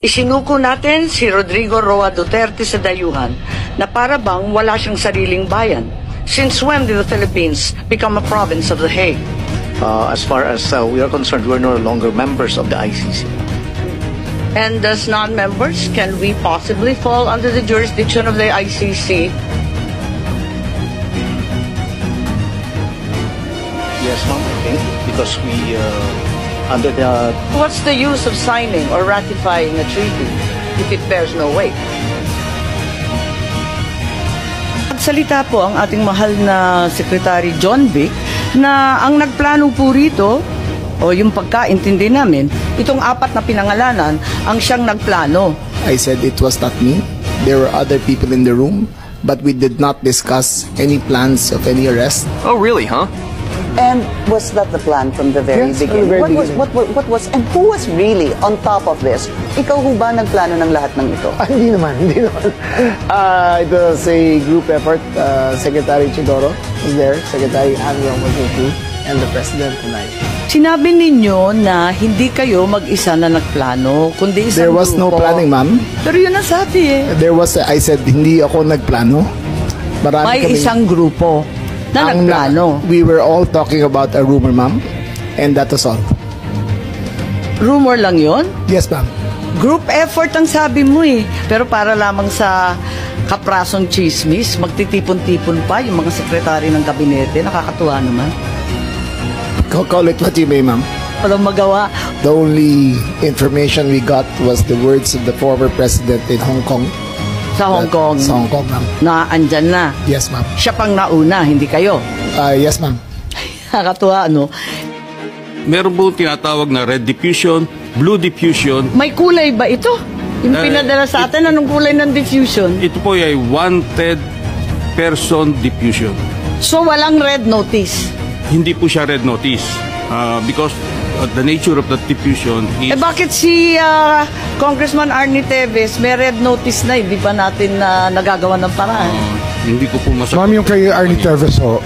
Isinuko natin si Rodrigo Roa Duterte sa dayuhan na para bang wala siyang sariling bayan. Since when did the Philippines become a province of The Hague? As far as we are concerned, we're no longer members of the ICC. And as non-members, can we possibly fall under the jurisdiction of the ICC? Yes, ma'am, I think, because we, under the... What's the use of signing or ratifying a treaty if it bears no weight? Nagsalita po ang ating mahal na Secretary John Vic na ang nagplano po rito, o yung pagkaintindi namin, itong 4 na pinangalanan ang siyang nagplano. I said it was not me. There were other people in the room, but we did not discuss any plans of any arrest. Oh, really, huh? And was that the plan from the very Yes, from the beginning? very beginning. What was, and who was really on top of this? Ikaw ho ba nagplano ng lahat ng ito? Hindi naman. It was a group effort. Secretary Chidoro was there, Secretary Amram was there too, and the President and I. Sinabi ninyo na hindi kayo mag-isa na nagplano, kundi isang There was no grupo. planning, ma'am. Pero yun ang sabi eh. I said, hindi ako nagplano. Marami May kaming- isang grupo na Ang nagplano. We were all talking about a rumor, ma'am, and that was all. Rumor lang yon. Yes, ma'am. Group effort ang sabi mo eh. Pero para lamang sa kaprasong chismis, magtitipon-tipon pa yung mga sekretary ng kabinete. Nakakatuwa naman. Call it what you may, ma'am. Walang magawa. The only information we got was the words of the former president in Hong Kong. Sa Hong Kong. Sa Hong Kong, ma'am. Na andyan na. Yes, ma'am. Siya pang nauna, hindi kayo. Yes, ma'am. Nakakatuwa, ano? Meron po tinatawag na red diffusion, blue diffusion. May kulay ba ito? Yung pinadala sa atin, anong kulay ng diffusion? Ito po ay wanted person diffusion. So, walang red notice. Hindi po siya red notice because the nature of the diffusion is... Eh bakit si Congressman Arnie Teves may red notice na, hindi pa natin nagagawa ng paraan? Hindi ko po masagot. Ma'am, yung kay Arnie Teves, ho.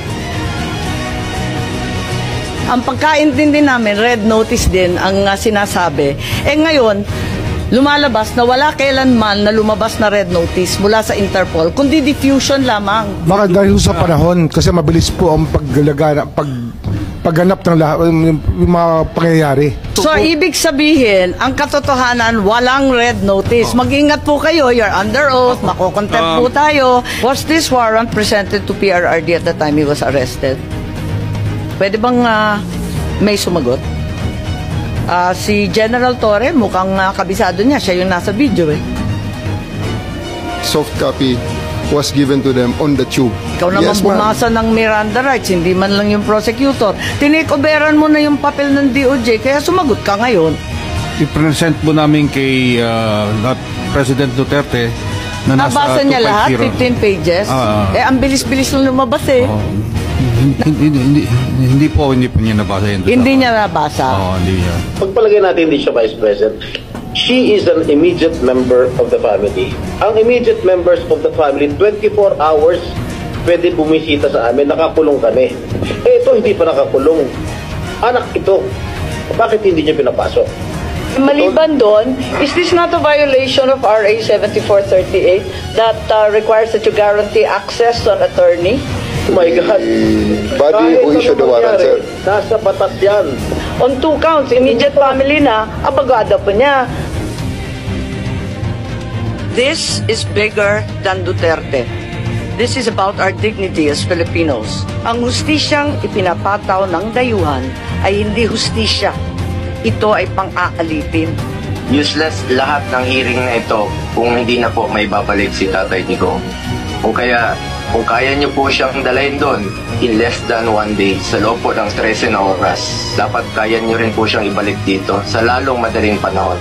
Ang pagkaintindi namin, red notice din ang sinasabi. Eh ngayon, lumalabas na wala kailanman na lumabas na red notice mula sa Interpol, kundi diffusion lamang. Baka dahil sa panahon, kasi mabilis po ang pagganap ng lahat, yung mga pangyayari. So, ibig sabihin, ang katotohanan, walang red notice. Mag-ingat po kayo, you're under oath, makokontempt po tayo. Was this warrant presented to PRRD at the time he was arrested? Pwede bang may sumagot? Si General Torre, mukhang kabisado niya. Siya yung nasa video eh. Soft copy was given to them on the tube. Ikaw naman Yes, ma'am. bumasa ng Miranda rights, hindi man lang yung prosecutor. Tinikoberan mo na yung papel ng DOJ, kaya sumagot ka ngayon. I-present po namin kay President Duterte na nasa Nabasa niya lahat, 250. 15 pages. Ang bilis-bilis lang lumabas eh. Hindi po niya nabasa yun. Hindi niya nabasa. Hindi niya. Pagpalagay natin hindi siya Vice President, she is an immediate member of the family. Ang immediate members of the family, 24 hours pwede bumisita sa amin, nakakulong kami. Eh ito hindi pa nakakulong. Anak ito, bakit hindi niya pinapasok? Maliban doon, is this not a violation of RA 7438 that requires that you guarantee access to an attorney? Oh my God. Body who issued the warrant, sir. Nasa batas yan. On 2 counts, immediate family na, abagada pa niya. This is bigger than Duterte. This is about our dignity as Filipinos. Ang hustisyang ipinapataw ng dayuhan ay hindi hustisya. Ito ay pang-aalitin. Useless lahat ng hearing na ito kung hindi na po may babalik si Tatay Digong. Kung kaya niyo po siyang dalayin doon in less than 1 day sa loob po ng 13 na oras, dapat kaya niyo rin po siyang ibalik dito sa lalong madaling panahon.